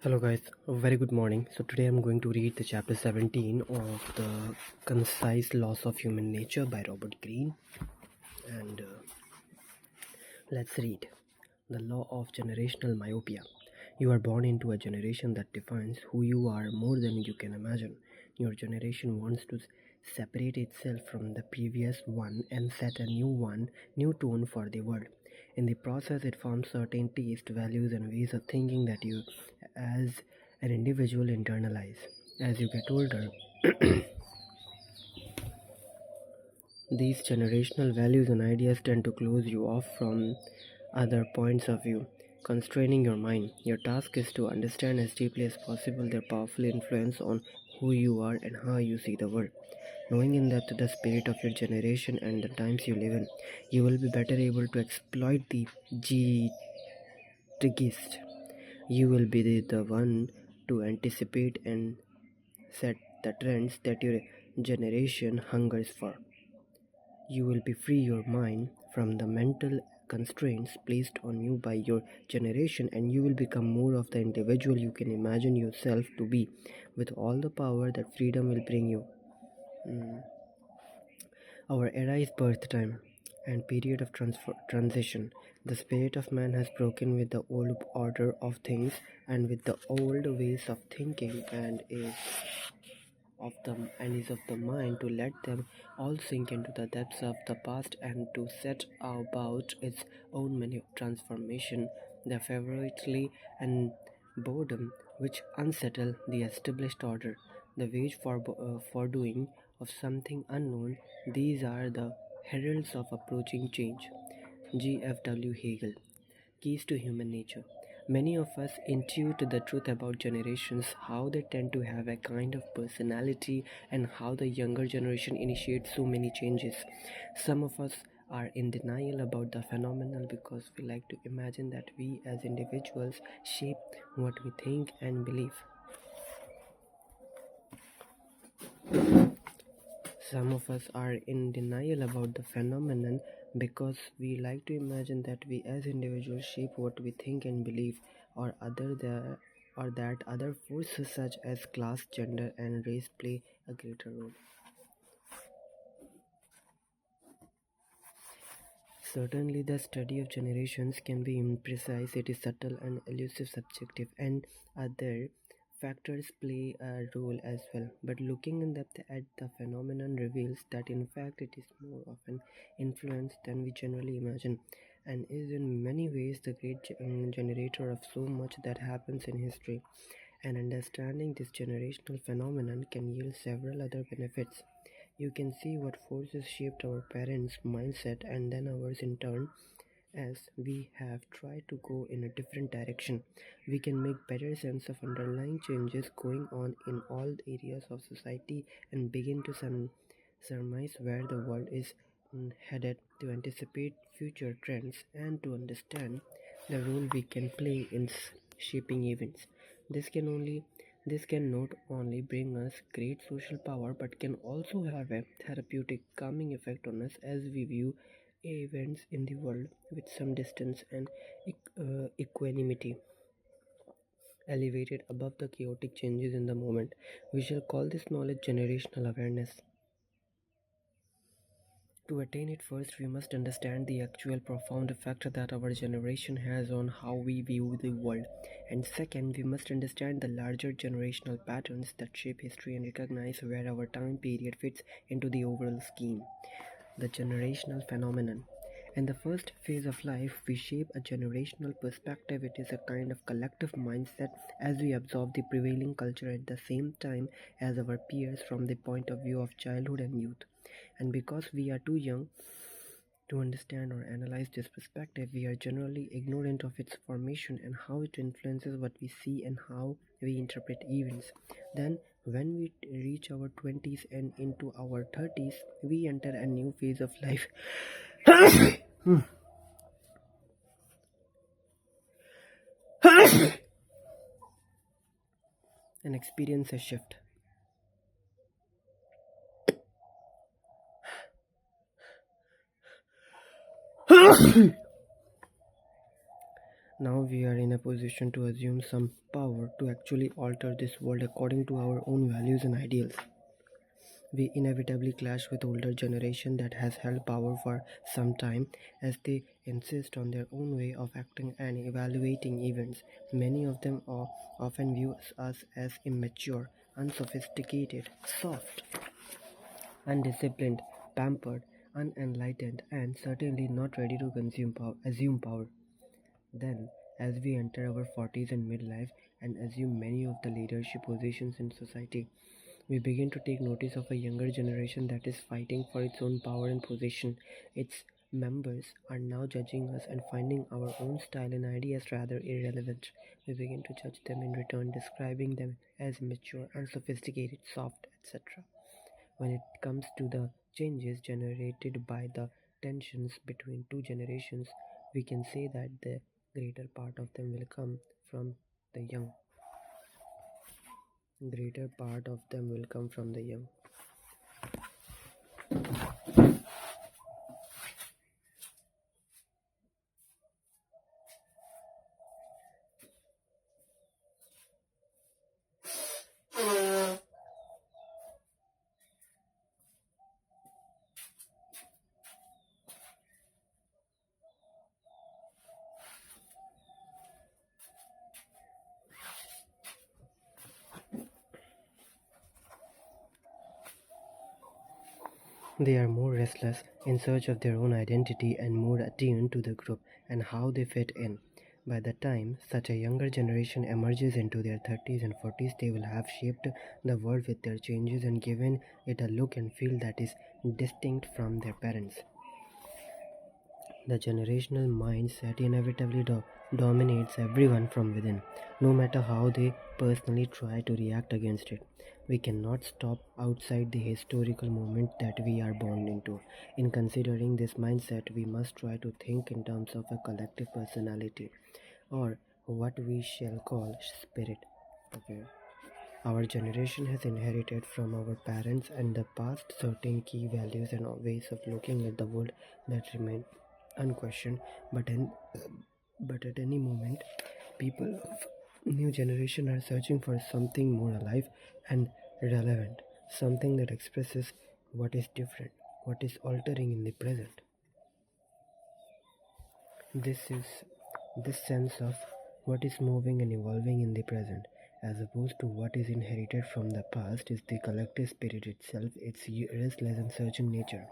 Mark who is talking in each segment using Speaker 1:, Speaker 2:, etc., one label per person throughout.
Speaker 1: Hello guys, a very good morning. So today I'm going to read the chapter 17 of the Concise Laws of Human Nature by Robert Greene. And let's read. The law of generational myopia. You are born into a generation that defines who you are more than you can imagine. Your generation wants to separate itself from the previous one and set a new tone for the world. In the process, it forms certain tastes, values, and ways of thinking that you, as an individual, internalize. As you get older, these generational values and ideas tend to close you off from other points of view, constraining your mind. Your task is to understand as deeply as possible their powerful influence on who you are and how you see the world. Knowing in depth the spirit of your generation and the times you live in, you will be better able to exploit the zeitgeist. You will be the one to anticipate and set the trends that your generation hungers for. You will be free your mind from the mental constraints placed on you by your generation, and you will become more of the individual you can imagine yourself to be, with all the power that freedom will bring you. Our era is birth time and period of transition. The spirit of man has broken with the old order of things and with the old ways of thinking, and is of the mind to let them all sink into the depths of the past and to set about its own menu transformation. The favoritely and boredom which unsettle the established order, the wage for doing of something unknown, these are the heralds of approaching change. G.F.W. Hegel. Keys to Human Nature. Many of us intuit the truth about generations, how they tend to have a kind of personality, and how the younger generation initiates so many changes. Some of us are in denial about the phenomenon because we like to imagine that we as individuals shape what we think and believe. Some of us are in denial about the phenomenon because we like to imagine that we as individuals shape what we think and believe, or that other forces such as class, gender, and race play a greater role. Certainly, the study of generations can be imprecise, it is subtle and elusive, subjective, and other factors play a role as well. But looking in depth at the phenomenon reveals that in fact it is more of an influence than we generally imagine, and is in many ways the great generator of so much that happens in history. And understanding this generational phenomenon can yield several other benefits. You can see what forces shaped our parents' mindset and then ours in turn. As we have tried to go in a different direction, we can make better sense of underlying changes going on in all areas of society and begin to surmise where the world is headed, to anticipate future trends, and to understand the role we can play in shaping events. This can only this can not only bring us great social power but can also have a therapeutic calming effect on us as we view events in the world with some distance and equanimity, elevated above the chaotic changes in the moment. We shall call this knowledge generational awareness. To attain it, first we must understand the actual profound effect that our generation has on how we view the world, and second, we must understand the larger generational patterns that shape history and recognize where our time period fits into the overall scheme. The generational phenomenon. In the first phase of life, we shape a generational perspective. It is a kind of collective mindset as we absorb the prevailing culture at the same time as our peers from the point of view of childhood and youth. And because we are too young to understand or analyze this perspective, we are generally ignorant of its formation and how it influences what we see and how we interpret events. Then, when we reach our 20s and into our 30s, we enter a new phase of life and experience a shift. Now we are in a position to assume some power to actually alter this world according to our own values and ideals. We inevitably clash with older generation that has held power for some time as they insist on their own way of acting and evaluating events. Many of them often view us as immature, unsophisticated, soft, undisciplined, pampered, unenlightened, and certainly not ready to assume power. Then, as we enter our 40s and midlife and assume many of the leadership positions in society, we begin to take notice of a younger generation that is fighting for its own power and position. Its members are now judging us and finding our own style and ideas rather irrelevant. We begin to judge them in return, describing them as mature, unsophisticated, soft, etc. When it comes to the changes generated by the tensions between two generations, we can say that the greater part of them will come from the young. Greater part of them will come from the young. They are more restless, in search of their own identity, and more attuned to the group and how they fit in. By the time such a younger generation emerges into their 30s and 40s, they will have shaped the world with their changes and given it a look and feel that is distinct from their parents'. The generational mindset inevitably dominates everyone from within, no matter how they personally try to react against it. We cannot stop outside the historical moment that we are born into. In considering this mindset, we must try to think in terms of a collective personality, or what we shall call spirit. Okay. Our generation has inherited from our parents and the past certain key values and ways of looking at the world that remain unquestioned, but at any moment, people of new generation are searching for something more alive and relevant, something that expresses what is different, what is altering in the present. This is this sense of what is moving and evolving in the present, as opposed to what is inherited from the past, is the collective spirit itself, its restless and searching nature.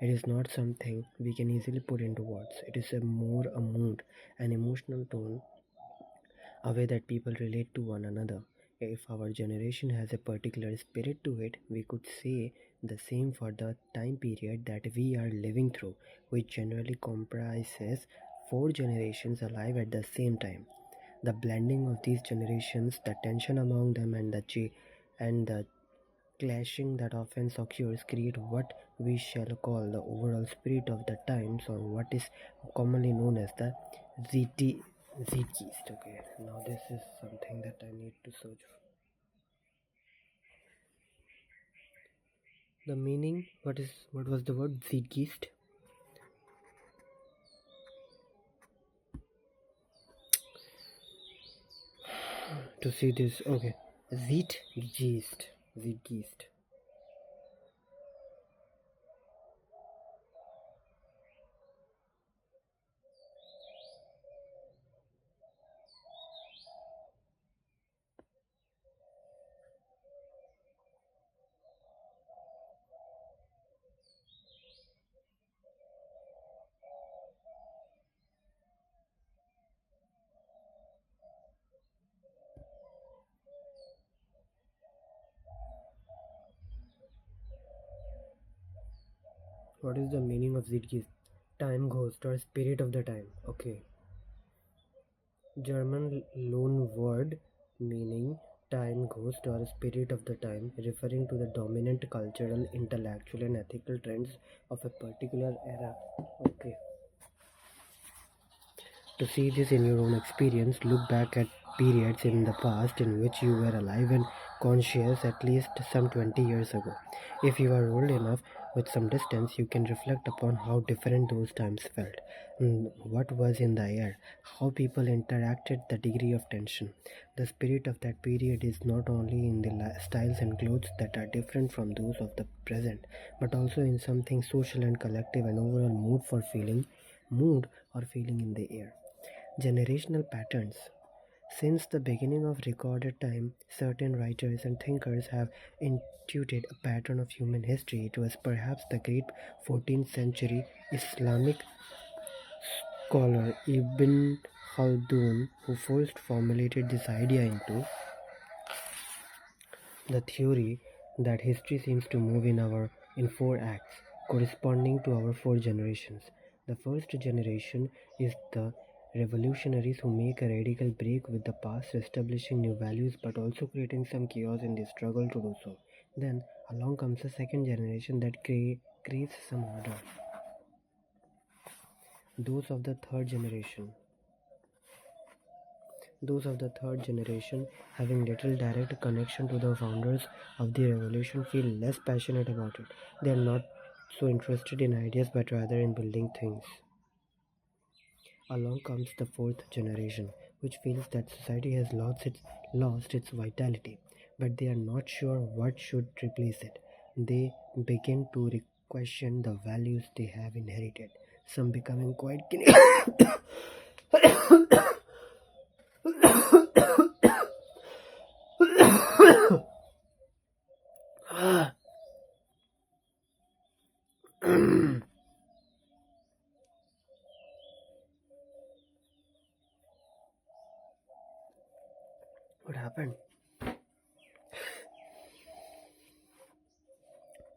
Speaker 1: It is not something we can easily put into words. It is more a mood, an emotional tone, a way that people relate to one another. If our generation has a particular spirit to it, we could say the same for the time period that we are living through, which generally comprises four generations alive at the same time. The blending of these generations, the tension among them, and the clashing that often occurs create what we shall call the overall spirit of the times, or what is commonly known as the zeitgeist. Okay, now this is something that I need to search for. The meaning, what was the word zeitgeist? To see this, okay, zeitgeist. What is the meaning of zeitgeist? Time ghost or spirit of the time. Okay. German loan word meaning time ghost or spirit of the time, referring to the dominant cultural, intellectual, and ethical trends of a particular era. Okay. To see this in your own experience, look back at periods in the past in which you were alive and conscious at least some 20 years ago. If you are old enough, with some distance, you can reflect upon how different those times felt, what was in the air, how people interacted, the degree of tension. The spirit of that period is not only in the styles and clothes that are different from those of the present, but also in something social and collective and overall mood or feeling in the air. Generational patterns. Since the beginning of recorded time, certain writers and thinkers have intuited a pattern of human history. It was perhaps the great 14th century Islamic scholar Ibn Khaldun who first formulated this idea into the theory that history seems to move in four acts, corresponding to our four generations. The first generation is the revolutionaries who make a radical break with the past, establishing new values but also creating some chaos in the struggle to do so. Then along comes the second generation that creates some order. Those of the third generation Those of the third generation, having little direct connection to the founders of the revolution, feel less passionate about it. They are not so interested in ideas but rather in building things. Along comes the fourth generation, which feels that society has lost its vitality, but they are not sure what should replace it. They begin to question the values they have inherited, some becoming quite what happened?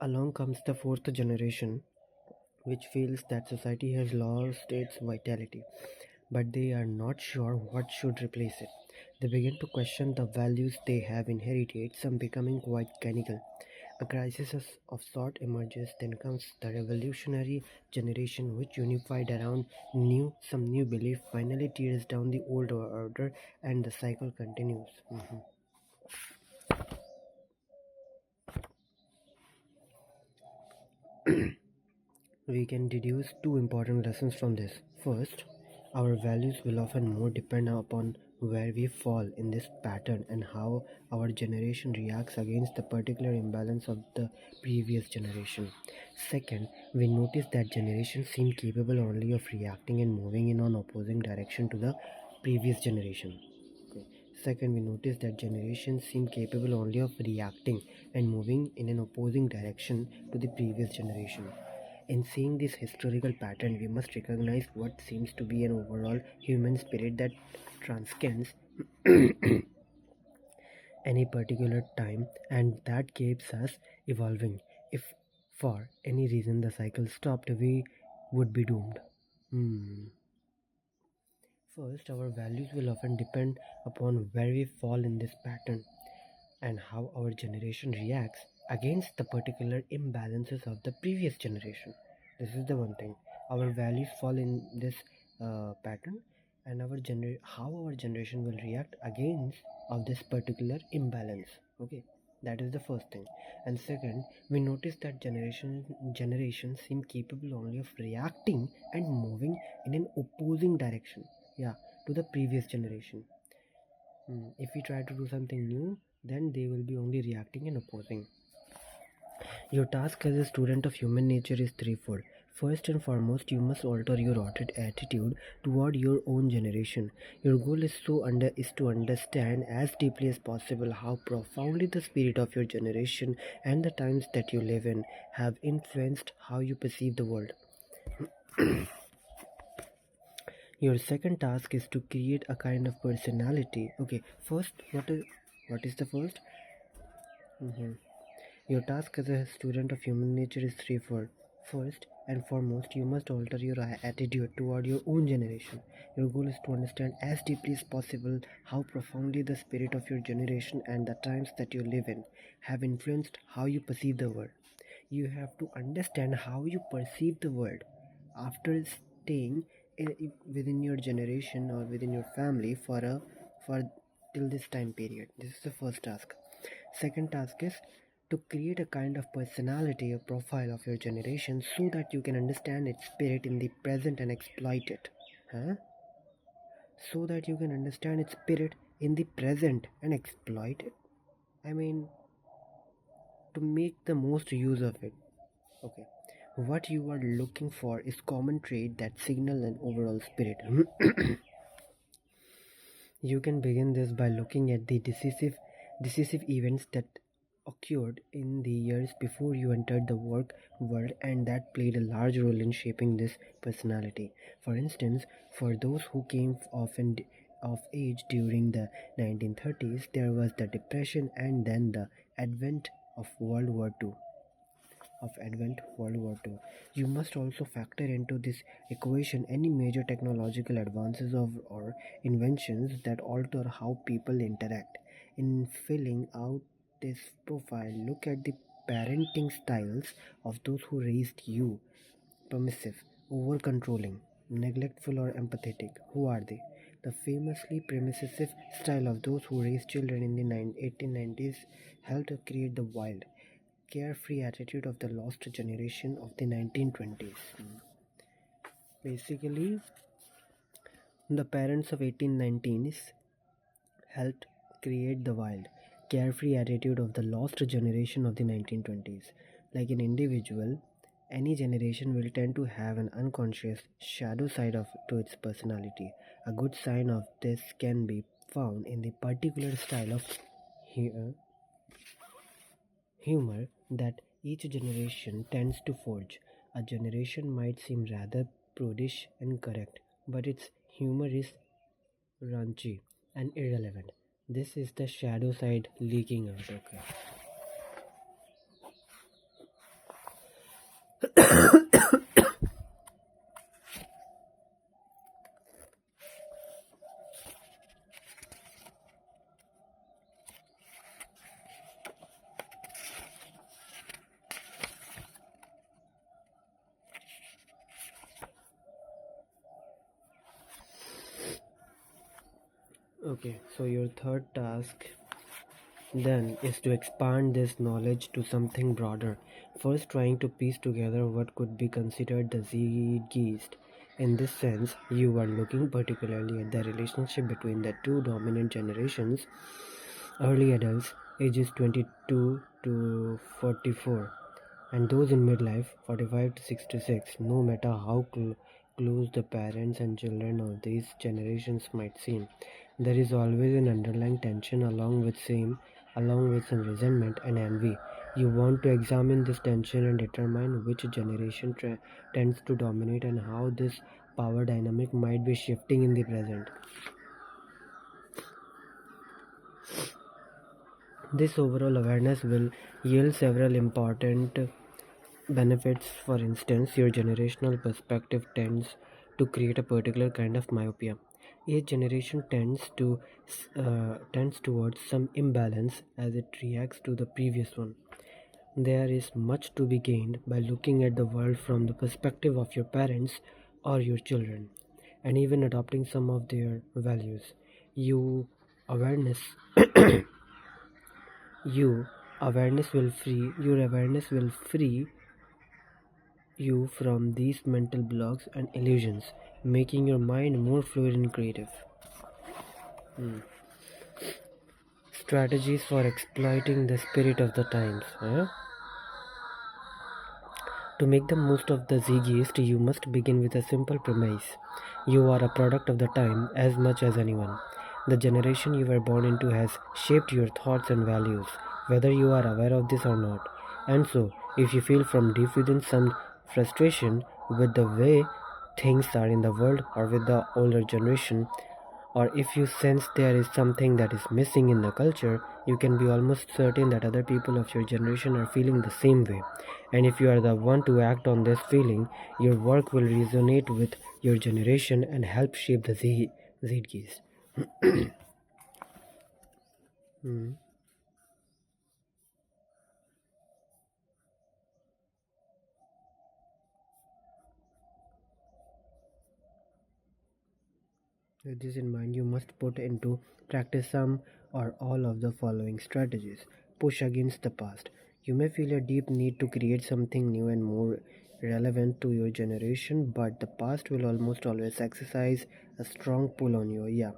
Speaker 1: Along comes the fourth generation, which feels that society has lost its vitality, but they are not sure what should replace it. They begin to question the values they have inherited, some becoming quite cynical. A crisis of sort emerges, then comes the revolutionary generation, which unified around some new belief, finally tears down the old order, and the cycle continues. We can deduce two important lessons from this. First, our values will often more depend upon where we fall in this pattern and how our generation reacts against the particular imbalance of the previous generation. Second, we notice that generations seem capable only of reacting and moving in an opposing direction to the previous generation. Okay. Second, we notice that generations seem capable only of reacting and moving in an opposing direction to the previous generation. In seeing this historical pattern, we must recognize what seems to be an overall human spirit that transcends any particular time and that keeps us evolving. If for any reason the cycle stopped, we would be doomed. First, our values will often depend upon where we fall in this pattern and how our generation reacts against the particular imbalances of the previous generation. This is the one thing. Our values fall in this pattern, and how our generation will react against of this particular imbalance. Okay, that is the first thing. And second, we notice that generations seem capable only of reacting and moving in an opposing direction. Yeah, to the previous generation. If we try to do something new, then they will be only reacting and opposing. Your task as a student of human nature is threefold. First and foremost, you must alter your attitude toward your own generation. Your goal is to understand as deeply as possible how profoundly the spirit of your generation and the times that you live in have influenced how you perceive the world. Your second task is to create a kind of personality. Okay, first, what is the first? Your task as a student of human nature is threefold. First and foremost, you must alter your attitude toward your own generation. Your goal is to understand as deeply as possible how profoundly the spirit of your generation and the times that you live in have influenced how you perceive the world. You have to understand how you perceive the world. After staying within your generation or within your family for till this time period. This is the first task. Second task is to create a kind of personality or profile of your generation so that you can understand its spirit in the present and exploit it. Huh? So that you can understand its spirit in the present and exploit it. I mean, to make the most use of it. Okay. What you are looking for is common trait that signal an overall spirit. You can begin this by looking at the decisive events that occurred in the years before you entered the work world and that played a large role in shaping this personality. For instance, for those who came of age during the 1930s, there was the Depression and then the advent of World War II. You must also factor into this equation any major technological advances or inventions that alter how people interact. In filling out this profile, look at the parenting styles of those who raised you. Permissive, over controlling, neglectful, or empathetic. Who are they? The famously permissive style of those who raised children in the 1890s helped create the wild, carefree attitude of the lost generation of the 1920s. Basically, the parents of 1819s helped create the wild, carefree attitude of the lost generation of the 1920s. Like an individual, any generation will tend to have an unconscious shadow side to its personality. A good sign of this can be found in the particular style of humor that each generation tends to forge. A generation might seem rather prudish and correct, but its humor is raunchy and irrelevant. This is the shadow side leaking out. Okay, so your third task then is to expand this knowledge to something broader, first trying to piece together what could be considered the zeitgeist. In this sense, you are looking particularly at the relationship between the two dominant generations, early adults ages 22 to 44, and those in midlife 45 to 66. No matter how close the parents and children of these generations might seem, there is always an underlying tension along with some resentment and envy. You want to examine this tension and determine which generation tends to dominate and how this power dynamic might be shifting in the present. This overall awareness will yield several important benefits. For instance, your generational perspective tends to create a particular kind of myopia. Each generation tends towards some imbalance as it reacts to the previous one. There is much to be gained by looking at the world from the perspective of your parents or your children, and even adopting some of their values. You awareness you your awareness will free you from these mental blocks and illusions, making your mind more fluid and creative. Strategies for exploiting the spirit of the times. To make the most of the zeitgeist, you must begin with a simple premise. You are a product of the time as much as anyone. The generation you were born into has shaped your thoughts and values, whether you are aware of this or not. And so, if you feel from deep within some frustration with the way things are in the world or with the older generation, or if you sense there is something that is missing in the culture, you can be almost certain that other people of your generation are feeling the same way. And if you are the one to act on this feeling, your work will resonate with your generation and help shape the zeitgeist. Hmm. With this in mind, you must put into practice some or all of the following strategies. Push against the past. You may feel a deep need to create something new and more relevant to your generation, but the past will almost always exercise a strong pull on you, yeah,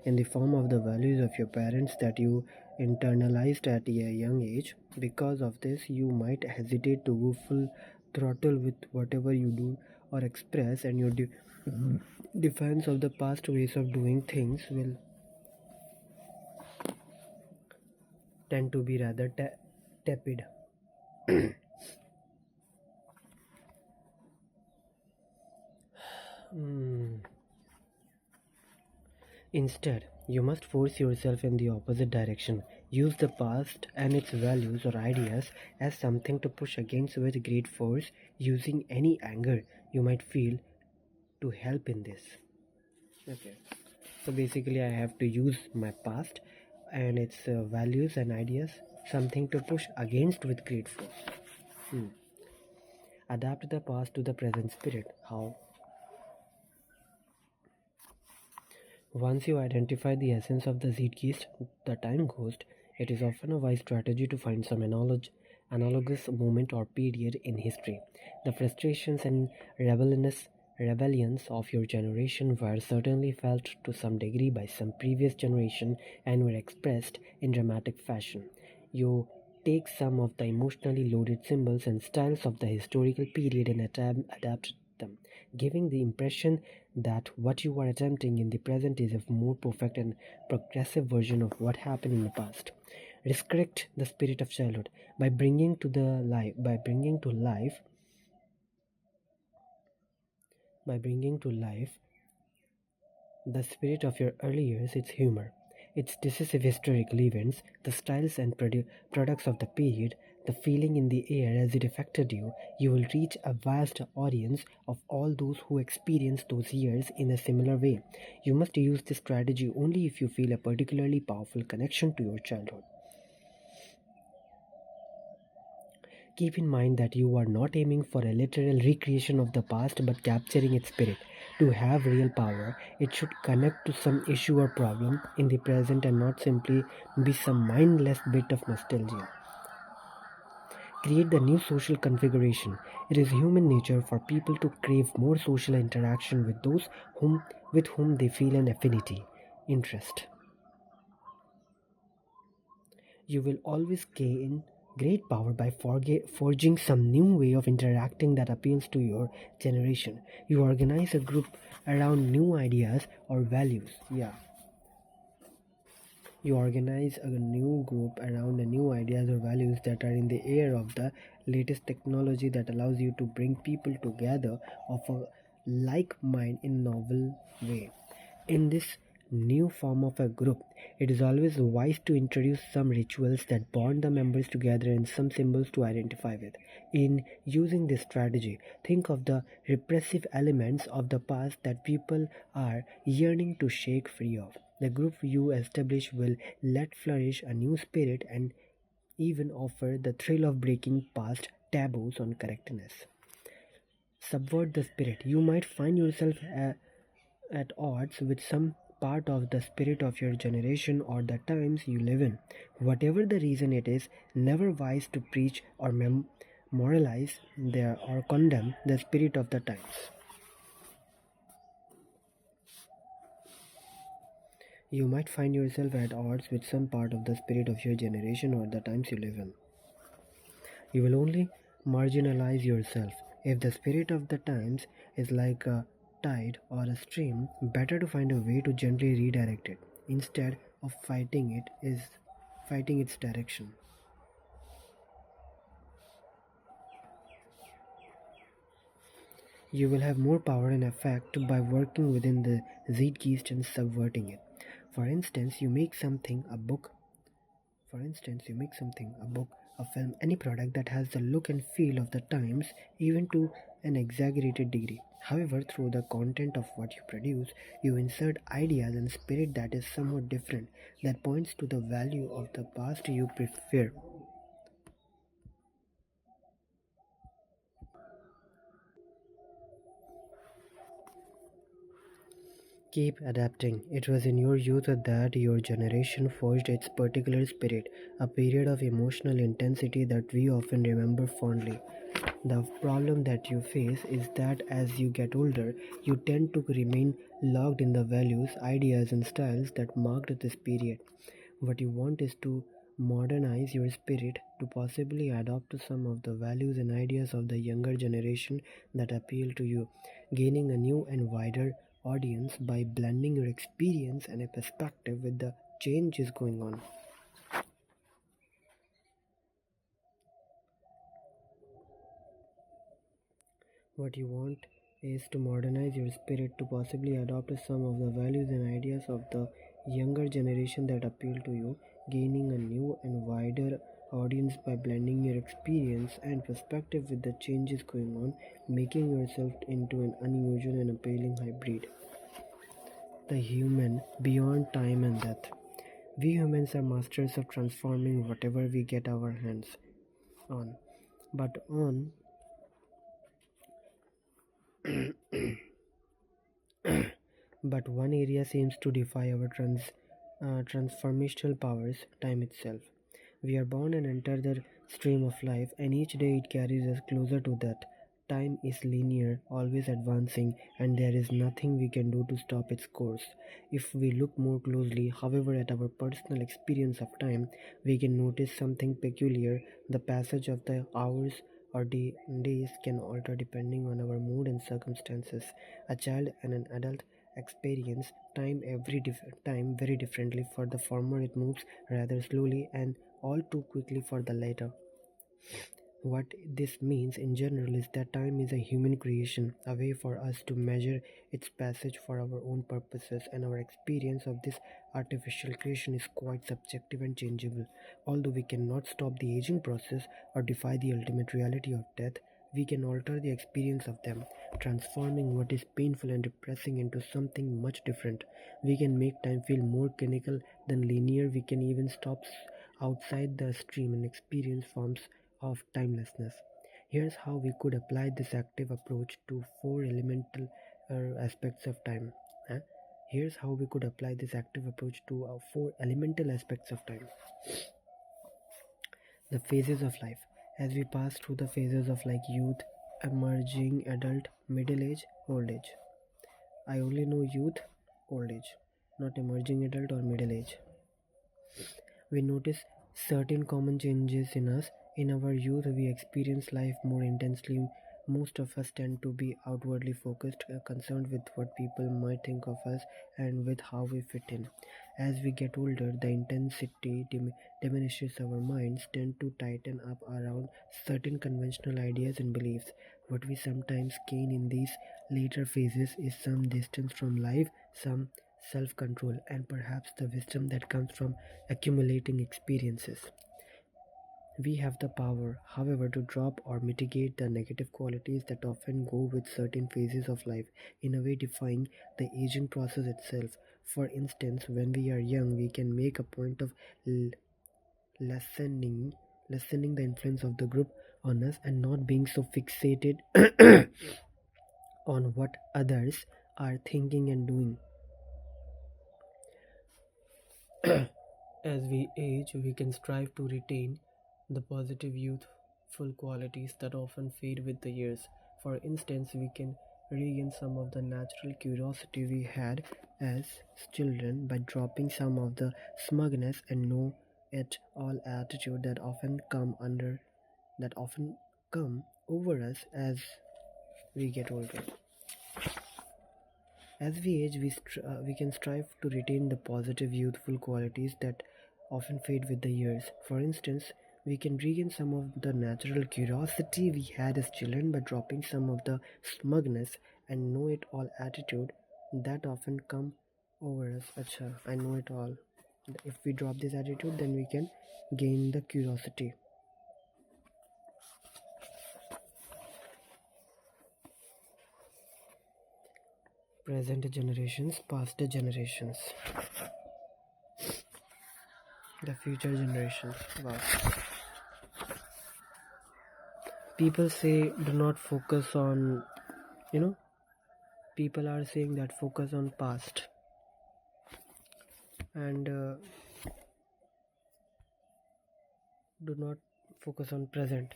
Speaker 1: in the form of the values of your parents that you internalized at a young age. Because of this, you might hesitate to go full throttle with whatever you do or express, and your defense of the past ways of doing things will tend to be rather tepid. Hmm. Instead, you must force yourself in the opposite direction. Use the past and its values or ideas as something to push against with great force, using any anger you might feel to help in this. Okay. So basically, I have to use my past and its values and ideas, something to push against with great force. Hmm. Adapt the past to the present spirit. How? Once you identify the essence of the Zeitgeist, the time ghost, it is often a wise strategy to find some analogous moment or period in history. The frustrations and rebellions of your generation were certainly felt to some degree by some previous generation and were expressed in dramatic fashion. You take some of the emotionally loaded symbols and styles of the historical period and adapt them, giving the impression that what you are attempting in the present is a more perfect and progressive version of what happened in the past. Resurrect the spirit of childhood by bringing to life the spirit of your early years, its humor, its decisive historical events, the styles and products of the period, the feeling in the air as it affected you, you will reach a vast audience of all those who experienced those years in a similar way. You must use this strategy only if you feel a particularly powerful connection to your childhood. Keep in mind that you are not aiming for a literal recreation of the past but capturing its spirit. To have real power, it should connect to some issue or problem in the present and not simply be some mindless bit of nostalgia. Create the new social configuration. It is human nature for people to crave more social interaction with those with whom they feel an affinity, interest. You will always gain great power by forging some new way of interacting that appeals to your generation. You organize a group around new ideas or values. Yeah. You organize a new group around the new ideas or values that are in the air of the latest technology that allows you to bring people together of a like mind in novel way. In this new form of a group, it is always wise to introduce some rituals that bond the members together and some symbols to identify with. In using this strategy, think of the repressive elements of the past that people are yearning to shake free of. The group you establish will let flourish a new spirit and even offer the thrill of breaking past taboos on correctness. Subvert the spirit. You might find yourself at odds with some part of the spirit of your generation or the times you live in. Whatever the reason it is, never wise to preach or moralize there or condemn the spirit of the times. You might find yourself at odds with some part of the spirit of your generation or the times you live in. You will only marginalize yourself. If the spirit of the times is like a tide or a stream, better to find a way to gently redirect it instead of fighting its direction. You will have more power and effect by working within the zeitgeist and subverting it. For instance, you make something a book For instance, you make something, a book, a film, any product that has the look and feel of the times, even to an exaggerated degree. However, through the content of what you produce, you insert ideas and spirit that is somewhat different, that points to the value of the past you prefer. Keep adapting. It was in your youth that your generation forged its particular spirit, a period of emotional intensity that we often remember fondly. The problem that you face is that as you get older, you tend to remain locked in the values, ideas, and styles that marked this period. What you want is to modernize your spirit to possibly adopt to some of the values and ideas of the younger generation that appeal to you, gaining a new and wider audience by blending your experience and a perspective with the changes going on. What you want is to modernize your spirit to possibly adopt some of the values and ideas of the younger generation that appeal to you, gaining a new and wider audience by blending your experience and perspective with the changes going on, making yourself into an unusual and appealing hybrid. The human beyond time and death. We humans are masters of transforming whatever we get our hands on. But on But one area seems to defy our transformational powers, time itself. We are born and enter the stream of life, and each day it carries us closer to that. Time is linear, always advancing, and there is nothing we can do to stop its course. If we look more closely, however, at our personal experience of time, we can notice something peculiar. The passage of the hours or days can alter depending on our mood and circumstances. A child and an adult experience time very differently. For the former, it moves rather slowly, and all too quickly for the latter. What this means in general is that time is a human creation, a way for us to measure its passage for our own purposes, and our experience of this artificial creation is quite subjective and changeable. Although we cannot stop the aging process or defy the ultimate reality of death, we can alter the experience of them, transforming what is painful and depressing into something much different. We can make time feel more clinical than linear. We can even stop outside the stream and experience forms of timelessness. Here's how we could apply this active approach to four elemental aspects of time. Huh? Here's how we could apply this active approach to four elemental aspects of time. The phases of life. As we pass through the phases of like youth, emerging adult, middle age, old age. I only know youth, old age, not emerging adult or middle age. We notice certain common changes in us. In our youth, we experience life more intensely. Most of us tend to be outwardly focused, concerned with what people might think of us and with how we fit in. As we get older, the intensity diminishes. Our minds tend to tighten up around certain conventional ideas and beliefs. What we sometimes gain in these later phases is some distance from life, some self control, and perhaps the wisdom that comes from accumulating experiences. We have the power, however, to drop or mitigate the negative qualities that often go with certain phases of life, in a way defying the aging process itself. For instance, when we are young, we can make a point of lessening lessening the influence of the group on us and not being so fixated on what others are thinking and doing. As we age, we can strive to retain the positive youthful qualities that often fade with the years. For instance, we can regain some of the natural curiosity we had as children by dropping some of the smugness and know it all attitude that often come over us as we get older. As we age, we can strive to retain the positive youthful qualities that often fade with the years. For instance, we can regain some of the natural curiosity we had as children by dropping some of the smugness and know it all attitude that often come over us. Acha, I know it all. If we drop this attitude, then we can gain the curiosity. Present generations, past generations, the future generations. Wow. People say do not focus on, you know, people are saying that focus on past and do not focus on present,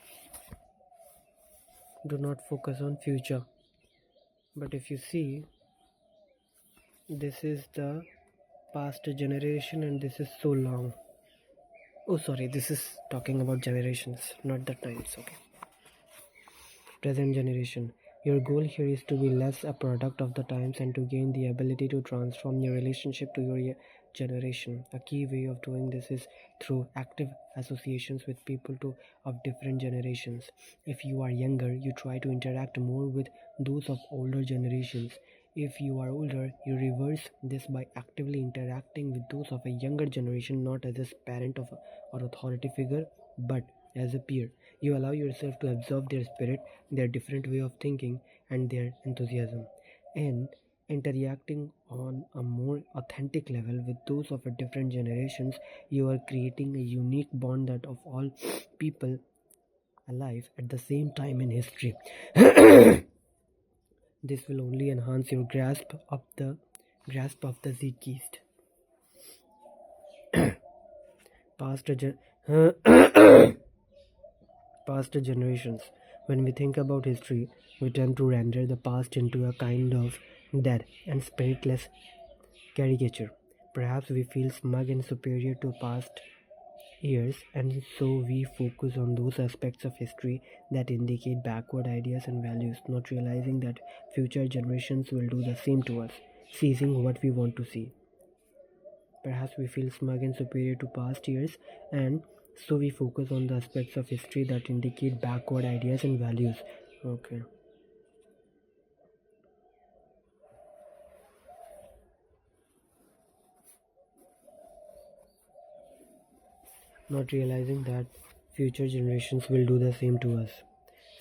Speaker 1: do not focus on future. But if you see, this is the past generation and this is so long. Oh sorry, this is talking about generations, not the times. Okay, present generation. Your goal here is to be less a product of the times and to gain the ability to transform your relationship to your generation. A key way of doing this is through active associations with people of different generations. If you are younger, you try to interact more with those of older generations. If you are older, you reverse this by actively interacting with those of a younger generation, not as a parent or authority figure, but as a peer. You allow yourself to absorb their spirit, their different way of thinking, and their enthusiasm. And interacting on a more authentic level with those of a different generations, you are creating a unique bond that of all people alive at the same time in history. This will only enhance your grasp of the zeitgeist. Past generations. When we think about history, we tend to render the past into a kind of dead and spiritless caricature. Perhaps we feel smug and superior to past years, and so we focus on those aspects of history that indicate backward ideas and values, not realizing that future generations will do the same to us, seizing what we want to see. Perhaps we feel smug and superior to past years, and so we focus on the aspects of history that indicate backward ideas and values. Okay. Not realizing that future generations will do the same to us,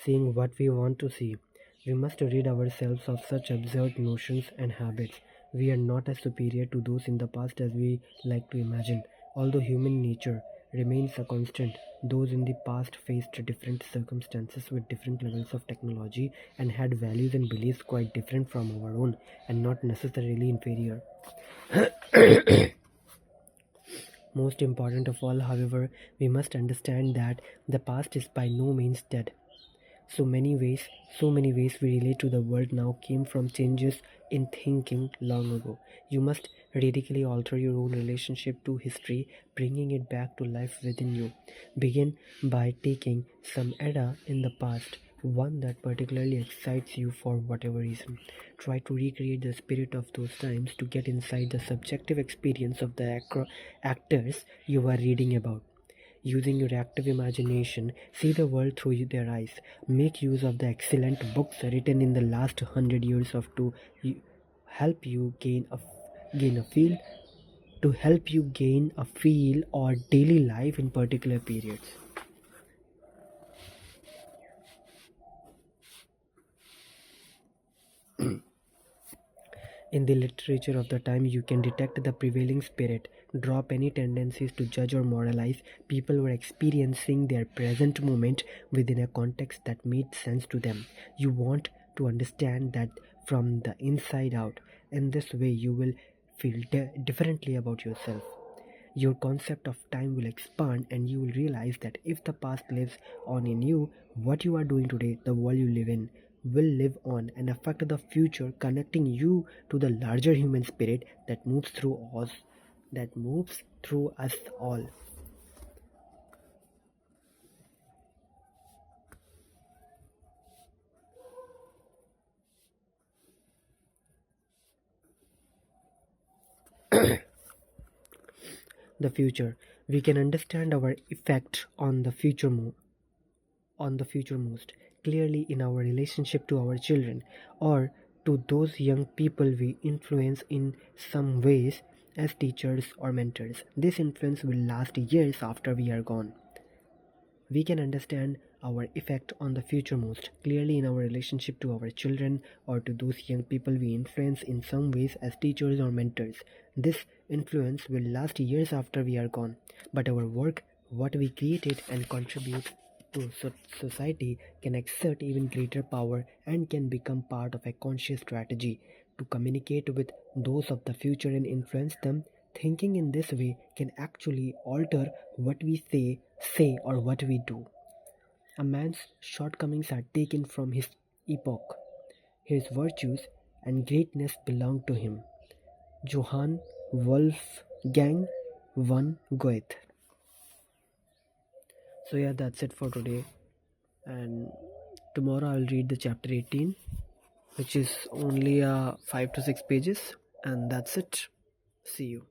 Speaker 1: seeing what we want to see. We must rid ourselves of such absurd notions and habits. We are not as superior to those in the past as we like to imagine. Although human nature remains a constant, those in the past faced different circumstances with different levels of technology and had values and beliefs quite different from our own and not necessarily inferior. Most important of all, however, we must understand that the past is by no means dead. So many ways we relate to the world now came from changes in thinking long ago. You must radically alter your own relationship to history, bringing it back to life within you. Begin by taking some era in the past, one that particularly excites you for whatever reason. Try to recreate the spirit of those times to get inside the subjective experience of the actors you are reading about. Using your active imagination, see the world through their eyes. Make use of the excellent books written in the last 100 years of to help you gain a feel or daily life in particular periods. In the literature of the time, you can detect the prevailing spirit, drop any tendencies to judge or moralize. People were experiencing their present moment within a context that made sense to them. You want to understand that from the inside out. In this way, you will feel differently about yourself. Your concept of time will expand, and you will realize that if the past lives on in you, what you are doing today, the world you live in, will live on and affect the future, connecting you to the larger human spirit that moves through us all. The future. We can understand our effect on the future most clearly in our relationship to our children or to those young people we influence in some ways as teachers or mentors. This influence will last years after we are gone. We can understand our effect on the future most clearly in our relationship to our children or to those young people we influence in some ways as teachers or mentors. This influence will last years after we are gone, but our work, what we created and contribute, to society can exert even greater power and can become part of a conscious strategy to communicate with those of the future and influence them. Thinking in this way can actually alter what we say or what we do. A man's shortcomings are taken from his epoch. His virtues and greatness belong to him. Johann Wolfgang von Goethe. So yeah, that's it for today. And tomorrow I'll read the chapter 18, which is only 5 to 6 pages, and that's it. See you.